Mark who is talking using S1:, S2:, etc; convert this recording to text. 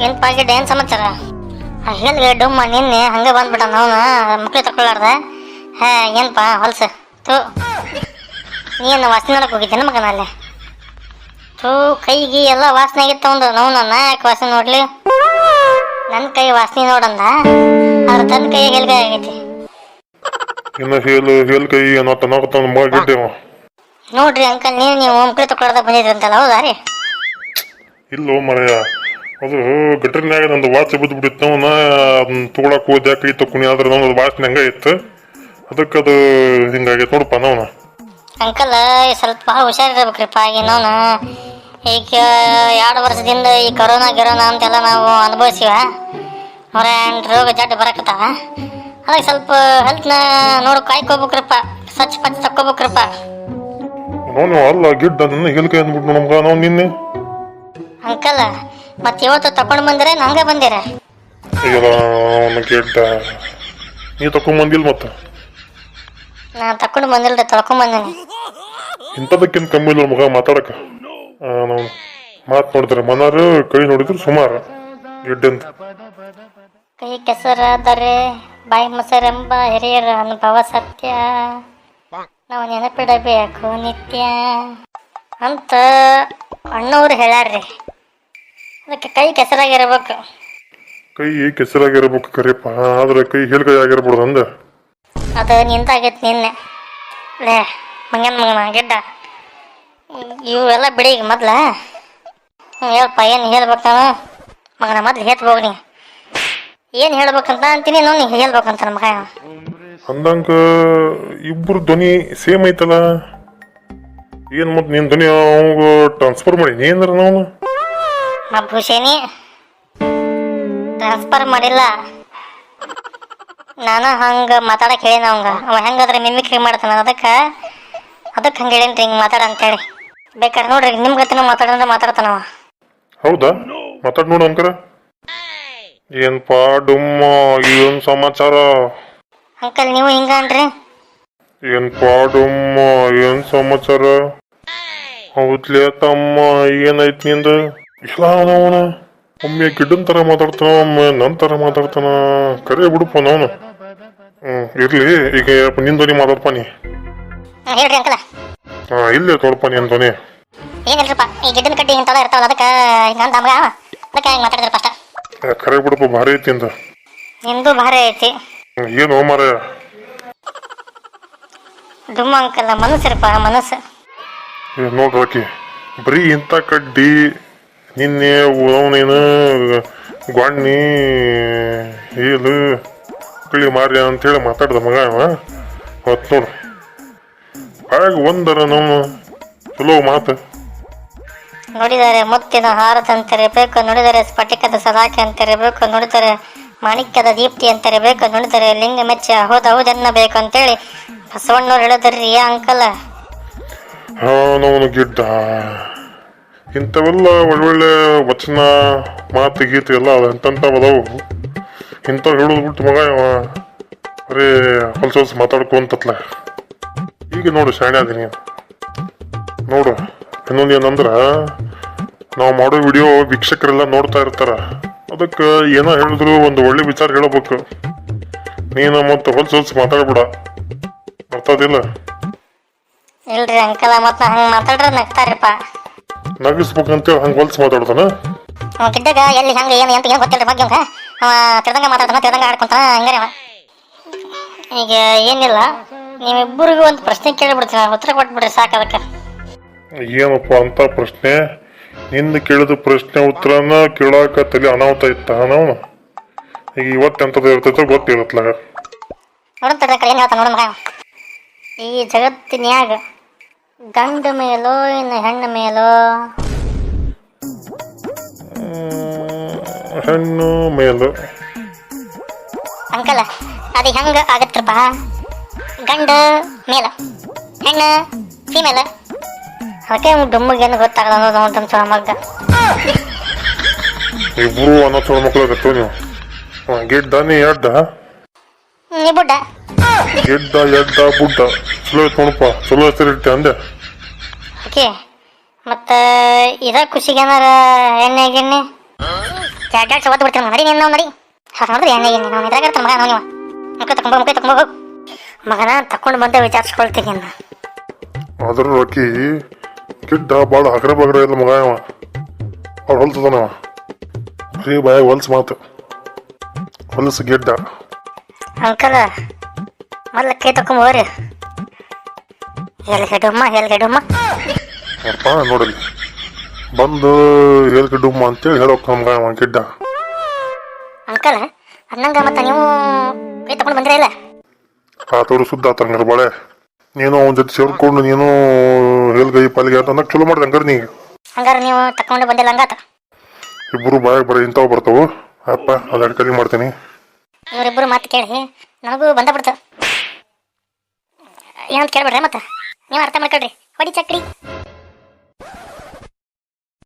S1: ಏನು ಪಾಕೆಟ್ ಏನು ಸಮಾಚಾರ? ಹೇಳಿದೆ ಡೊಮ್ಮ ನಿನ್ನೆ ಹಂಗೆ ಬಂದ್ಬಿಟ್ಟ ಅವನು ಮಕ್ಳು ತಗೊಳ್ಳಾರ್ದ. ಏನಪ್ಪ ಹೊಲ್ಸ ತೂ ನೀನು ವಾಸನೆ ನೋಡಕ್ಕೆ ಹೋಗಿದ್ದೇನೆ ಮಗನ ಅಲ್ಲೇ. ತೂ ಕೈಗೆ ಎಲ್ಲ ವಾಸನೆ ಆಗಿತ್ತು ಒಂದು ನೋವು ಯಾಕೆ ವಾಸನೆ ನೋಡ್ಲಿ? ನನ್ನ ಕೈ ವಾಸನೆ ನೋಡಂದ ಆದ್ರೆ ತನ್ನ ಕೈ ಹೇಲ್ಗಾಯಿ ಆಗೈತಿ. ನೋಡ್ರಿ ಅಂಕಲ್ ನೀವು ಮಕ್ಳು ತಗೊಳ್ಳಾರ್ದ ಬಂದಿದ್ರಿ ಅಂತಲ್ಲ, ಹೌದಾ ರೀ?
S2: ಇಲ್ಲೋ ಮರೆಯ ಅದು ಗಟ್ರಿನಾಗ ನಂದು ವಾಚ್ ಬಿದ್ದು ಬಿಟ್ಟಿತ್ತು. ನಾ ಅದನ್ನ ತೊಗೊಳಕ್ ಹೋದೆ ಕೈ ತಕ್ಕೊನಿ ಆದ್ರೆ ನಮ್ದು ವಾಸನೆ ಹಂಗ ಇತ್ತು, ಅದಕ್ಕೆ ಅದು ಹಿಂಗಾಗೈತೆ ನೋಡಪ್ಪ ನಾವು.
S1: ಅಂಕಲ್ ಸ್ವಲ್ಪ ಭಾಳ ಹುಷಾರಿರ್ಬೇಕ್ರಿಪ್ಪ. ಏನೋನ ಈಗ 2 ವರ್ಷದಿಂದ ಈ ಗಿರೋನಾ ಅಂತೆಲ್ಲ ನಾವು ಅನುಭವಿಸಿವ. ರೋಗ ಜಡ್ಡು ಬರಕತ್ತಾವ. ಅದಕ್ಕೆ ಸ್ವಲ್ಪ ಹೆಲ್ತ್ನ ನೋಡಿ ಕಾಯ್ಕೋಬೇಕ್ರಪ್ಪ, ಸ್ವಚ್ಛ ಪಚ್ಚ ತಕ್ಕೋಬೇಕ್ರಪ್ಪ.
S2: ನಾವು ಅಲ್ಲ ಗಿಡ್ಡ ಅದನ್ನ ಹೇಳ್ಕೈ ಅಂದ್ಬಿಟ್ಟು ನಮ್ಗೆ ನಾವು ನಿನ್ನೆ
S1: ಅಂಕಲ್ ಮತ್ತೆ ಇವತ್ತು ತಕೊಂಡು ಬಂದಿರ ನಂಗೆ ಬಂದಿರ?
S2: ಗಿಡ್ಡ ನೀ ತಕೊಂಡ್ ಬಂದಿಲ್ಲ ಮತ್ತೆ
S1: ನಾ ತಕೊಂಡು ಬಂದಿಲ್ರಿ, ತೊಳ್ಕೊಂಡ್ ಬಂದಿನಿ.
S2: ಇಂಥದಕ್ಕಿಂತ ಕಮ್ಮಿ ಇಲ್ಲ ಮಗ ಮಾತಾಡಕ. ನಾವು ಮಾತು ನೋಡಿದ್ರೆ ಮನಾರು ಕೈ ನೋಡಿದ್ರು ಸುಮಾರು ಗಿಡ್ಡಂತ.
S1: ಕೈ ಕೆಸರಾದರೆ ಬಾಯಿ ಮೊಸರೆಂಬ ಹಿರಿಯರ ಅನುಭವ ಸತ್ಯ, ನಾವು ನೆನಪಿಡಬೇಕು ನಿತ್ಯ ಅಂತ ಅಣ್ಣವ್ರು ಹೇಳ್ಯಾರ್ರಿ. ಅದಕ್ಕೆ ಕೈ ಕೆಸರಾಗಿರ್ಬೇಕು.
S2: ಕೈ ಕೆಸರಾಗಿರ್ಬೇಕು ಕರೆಯಪ್ಪ, ಆದ್ರೆ ಕೈ ಹೇಳ್ಕೈ ಆಗಿರ್ಬೋದು ಅಂದ.
S1: ಅದು ನಿಂತಾಗೈತಿ ನಿನ್ನೆ ಲೇ ಮಗನ ಗಿಡ್ಡ. ಇವೆಲ್ಲ ಬಿಡಿ ಈಗ ಮೊದ್ಲ ಹೇಳಪ್ಪ, ಏನು ಹೇಳ್ಬೇಕು ನಾನು ಮಗನ? ಮೊದ್ಲು ಹೇಳ್ತ ಹೋಗ್ನಿ, ಏನು ಹೇಳ್ಬೇಕಂತ ಅಂತೀನಿ ನೋಡಿ ಹೇಳ್ಬೇಕಂತ ಮಗ.
S2: ಅಂದಂಗ ಇಬ್ರು ಧ್ವನಿ ಸೇಮ್ ಐತಲ್ಲ, ಏನ್ ಮತ್ ನಿನ್ ಧ್ವನಿ ಅವಂಗ ಟ್ರಾನ್ಸ್ಫರ್ ಮಾಡಿ ಏನಾರ ನಾವು
S1: ಭೂಷಣಿ ಟ್ರಾನ್ಸ್ಫರ್ ಮಾಡಿಲ್ಲ. ನಾನು ಹಂಗೆ ಮಾತಾಡಕ್ಕೆ ಹೇಳಿನ ಅವಂಗ. ಅವ ಹೆಂಗಾದ್ರೆ ಮಿಮಿಕ್ರಿ ಮಾಡ್ತಾನ, ಅದಕ್ಕೆ ಹಂಗೆ ಹೇಳೇನ್ರಿ ಹಿಂಗೆ ಮಾತಾಡ ಅಂತೇಳಿ. ಬೇಕಾದ್ರೆ ನೋಡ್ರಿ ನಿಮ್ಮ ಗತಿನ ಮಾತಾಡಂದ್ರೆ ಮಾತಾಡ್ತಾನವ.
S2: ಹೌದಾ? ಮಾತಾಡ್ ನೋಡು ಅಂಕರ. ಏನ್ಪಾ ಡುಮ್ಮ ಏನ್ ಸಮಾಚಾರ?
S1: ಅಂಕಲ್ ನೀವು ಹಿಂಗನ್ರಿ?
S2: ಏನ್ಪಾ ಡುಮ್ಮ ಏನ್ ಸಮಾಚಾರ? ಹೌದ್ಲೇ ತಮ್ಮ ಏನೈತ್ ನಿಂದ? ಇಲ್ಲ ಅವನ ಒಮ್ಮೆ ಗಿಡ್ಡನ್ ತರ ಮಾತಾಡ್ತಾನ, ಒಮ್ಮೆ ನನ್ ತರ ಮಾತಾಡ್ತಾನ. ಕರೆ ಬಿಡುಪ್ಪ ಅವನು. ಇರ್ಲಿ, ಈಗ ನಿನ್ ಧ್ವನಿ ಮಾತಾಡ್ಪ ನೀ.
S1: ಹೇಳ್ರಿ ಅಂಕಲ.
S2: ಇಲ್ಲೇ ತೋಡ್ಪ ನಿನ್ ಧ್ವನಿ.
S1: ಏನಿಲ್ರಿಪ್ಪ, ಈ ಗಿಡ್ಡನ ಕಡ್ಡಿ ಇಂತಲ್ಲ ಇರ್ತಾವಲ್ಲ, ಅದಕ್ಕೆ ಹಿಂಗಂತ ನಮ್ಗ ಅದಕ್ಕೆ ಹಿಂಗೆ ಮಾತಾಡಿದ್ರಪ್ಪ ಅಷ್ಟ.
S2: ಕರೆ ಬಿಡಪ್ಪ, ಭಾರಿ ಐತಿ ಅಂತ.
S1: ನಿಂದು ಭಾರಿ ಐತಿ.
S2: ಏನು ಮಾರಾಯ?
S1: ಡುಮ್ಮ ಅಂಕಲ್ ಮನಸ್ಸಿರಪ್ಪ, ಮನಸ್ಸು.
S2: ನೋಡ್ರಕಿ ಬರೀ ಇಂಥ ಕಡ್ಡಿ ನಿನ್ನೆ ಅವನೇನು ಗ್ವಾಣ್ಣಿ ಏಲು ಕಳಿ ಮಾರ್ಯ ಅಂತೇಳಿ ಮಾತಾಡ್ದ ಮಗ ಹೊತ್ತು ನೋಡು. ಆಗ ಒಂದರ ನಮ್ಮ ಚಲೋ ಮಾತು.
S1: ನೋಡಿದರೆ ಮುತ್ತಿನ ಹಾರದ ಅಂತಿರಬೇಕು, ನೋಡಿದರೆ ಸ್ಫಟಿಕದ ಸಲಾಕೆ ಅಂತಿರಬೇಕು, ನೋಡಿದರೆ ಮಾಣಿಕ್ಯದ ದೀಪ್ತಿ ಅಂತಿರಬೇಕು, ನೋಡಿದರೆ ಲಿಂಗ ಮೆಚ್ಚ ಹೌದೆನ್ನಬೇಕು ಅಂತೇಳಿ ಬಸವಣ್ಣವ್ರು ಹೇಳಿದ್ರಿ ಅಂಕಲ್.
S2: ನಾವು ಗಿಡ್ಡ ಇಂಥವೆಲ್ಲ ಒಳ್ಳೊಳ್ಳೆ ವಚನ ಮಾತು ಗೀತೆ ಎಲ್ಲ ಎಂತಂಥವದವು. ಇಂಥವು ಹೇಳೋದು ಬಿಟ್ಟು ಮಗ ಬರೀ ಹೊಲ್ಸ ಮಾತಾಡ್ಕೊಂತತ್ಲ. ಈಗ ನೋಡು ಶಾಣೆ ಅದೀನಿ ನೋಡು. ಇನ್ನೊಂದು ಏನಂದ್ರ ನಾವು ಮಾಡೋ ವಿಡಿಯೋ ವೀಕ್ಷಕರೆಲ್ಲ ನೋಡ್ತಾ ಇರ್ತಾರ, ಅದಕ್ಕೆ ಏನೋ ಹೇಳಿದ್ರು ಒಂದು ಒಳ್ಳೆ ವಿಚಾರ ಹೇಳಬೇಕು. ನೀನು ಮತ್ತೆ ಹೊಲ್ಸ ಮಾತಾಡ್ಬಿಡ, ಬರ್ತದಿಲ್ಲ?
S1: ಇಲ್ರಿ ಅಂಕಲ್, ಮತ್ತೆ ಹಂಗೆ ಮಾತಾಡ್ರೆ ನಗ್ತಾರಪ್ಪ.
S2: ನಗಿಸ್ಬೇಕಂತೇಳಿ ಹಂಗೆ ಹೊಲ್ಸ ಮಾತಾಡ್ತಾನ.
S1: ಗಿಡ್ಡಗ ಎಲ್ಲಿ ಹಂಗೆ ಏನು ಅಂತ ಏನು ಗೊತ್ತಿಲ್ರಿ ಬಗ್ಗೆ ಅವ ತಿಳ್ದಂಗ ಮಾತಾಡ್ತಾನ, ತಿಳ್ದಂಗ ಆಡ್ಕೊಂತಾನ ಹಂಗಾರೆ ಅವ. ಈಗ ಏನಿಲ್ಲ, ನೀವಿಬ್ಬರಿಗೂ ಒಂದು ಪ್ರಶ್ನೆ ಕೇಳಿಬಿಡ್ತೀನಿ, ಉತ್ತರ ಕೊಟ್ಬಿಡ್ರಿ ಸಾಕು. ಅದಕ್ಕೆ
S2: ಏನಪ್ಪ ಅಂತ ಪ್ರಶ್ನೆ? ನಿಂದು ಕೇಳಿದ ಪ್ರಶ್ನೆ ಉತ್ತರನ ಕೇಳಾಕ ತಲೆ ಅನಾಹುತ ಇತ್ತ ನಾವು. ಈಗ ಇವತ್ತೆಂಥದ್ದು ಇರ್ತೈತೋ ಗೊತ್ತಿರತ್ಲ.
S1: ನೋಡಂತ ಏನು ಹೇಳ್ತಾನ ನೋಡ ಮಗ. ಈ ಜಗತ್ತಿನ್ಯಾಗ ಗಂಡು ಮೇಲೋ ಇನ್ನು ಹೆಣ್ಣು ಮೇಲೋ?
S2: ಹೆಣ್ಣು ಮೇಲು.
S1: ಅಂಕಲ್ ಅದು ಹೆಂಗ ಆಗತ್ರಪ್ಪ? ಗಂಡು ಮೇಲ, ಹೆಣ್ಣು ಫೀಮೇಲ್. ಅದಕ್ಕೆ ಡುಮ್ಮಿಗೇನು ಗೊತ್ತಾಗಲ್ಲ ಅನ್ನೋದು ನಮ್ಮ ಚಲೋ ಮಗ್ಗ.
S2: ಇಬ್ರು ಅನ್ನೋ ಚಲೋ ಮಕ್ಕಳು ಆಗತ್ತೋ ನೀವು. ಗಿಡ್ಡ ನೀ ಎಡ್ಡ?
S1: ನೀ ಬುಡ್ಡ.
S2: ಗಿಡ್ಡ ಎಡ್ಡ ಬುಡ್ಡ ಚಲೋ ಐತ್ ನೋಡಪ್ಪ, ಚಲೋ ಹೆಸರಿಟ್ಟೆ ಅಂದೆ.
S1: ಓಕೆ, ಮತ್ತು ಇದ ಖುಷಿಗೆ ಏನಾರ ಎಣ್ಣೆ ಗಿಣ್ಣೆ ಜಾಡ್ಯಾಡ್ಸಿ ಒದ್ದು ಬಿಡ್ತೀನಿ ನಡಿ ನೀನು ನಡಿ ನೋಡಿದ್ರೆ ಎಣ್ಣೆ ನಾವು ಇದ್ರಾಗಿರ್ತಾನೆ ಮಗ ನಾವು ಮುಖ ತಗೊಂಬ ಹೋಗು ಮಗನ ತಕೊಂಡು ಬಂದೆ ವಿಚಾರಿಸ್ಕೊಳ್ತೀನಿ ಅನ್ನ
S2: ಅದ್ರ ರೊಕ್ಕಿ ಗಿಡ್ಡ ಭಾಳ ಹಗರ ಬಗರ ಇಲ್ಲ ಮಗ ಅವ ಅವ್ರು ಹೊಲ್ತದನವ ಬರೀ ಬಾಯಾಗ ಹೊಲ್ಸು ಮಾತು ಹೊಲಸು ಗಿಡ್ಡ
S1: ಅಂಕಲ್ ಮೊದ್ಲು ಕೈ ತಕೊಂಬೋರಿ ಹೇಳ್ಗೆಡುಮ್ಮ
S2: ಅಪ್ಪ ನೋಡಲಿ ಬಂದು ಹೇಳ್ಕೆ ಡುಮ್ಮ ಅಂತೇಳಿ ಹೇಳೋಕೆ ಮಗ ಅವ ಗಿಡ್ಡ
S1: ಅಂಕಲ್ ಅನ್ನಂಗ ಮತ್ತೆ ನೀವು ಕೈ ತಕೊಂಡು ಬಂದಿರ ಇಲ್ಲ
S2: ಆತವ್ರು ಸುದ್ದ ಆತಂಗಾರ ಬಾಳೆ ನೀನು ಅವನ ಜೊತೆ ಸೇರ್ಕೊಂಡು ನೀನು ಹೇಳ್ಗೈ ಪಾಲಿಗೆ ಅಂತ ಅನ್ನಕ್ಕೆ ಚಲೋ ಮಾಡ್ದೆ ಹಂಗಾರೆ ನೀ
S1: ಹಂಗಾರೆ ನೀವು ತಕೊಂಡು ಬಂದಿಲ್ಲ ಹಂಗಾತ
S2: ಇಬ್ಬರು ಬಾಯಾಗ ಬರೀ ಇಂಥವು ಬರ್ತಾವು ಅಪ್ಪ ಅದು ಕಲಿ ಮಾಡ್ತೀನಿ
S1: ಇವರಿಬ್ಬರು ಮಾತು ಕೇಳಿ ನನಗೂ ಬಂದ ಬಿಡ್ತು ಏನಂತ ಕೇಳ್ಬಿಡ್ರಿ ಮತ್ತೆ ನೀವು ಅರ್ಥ ಮಾಡ್ಕೊಳ್ರಿ ಹೊಡಿ ಚಕ್ರಿ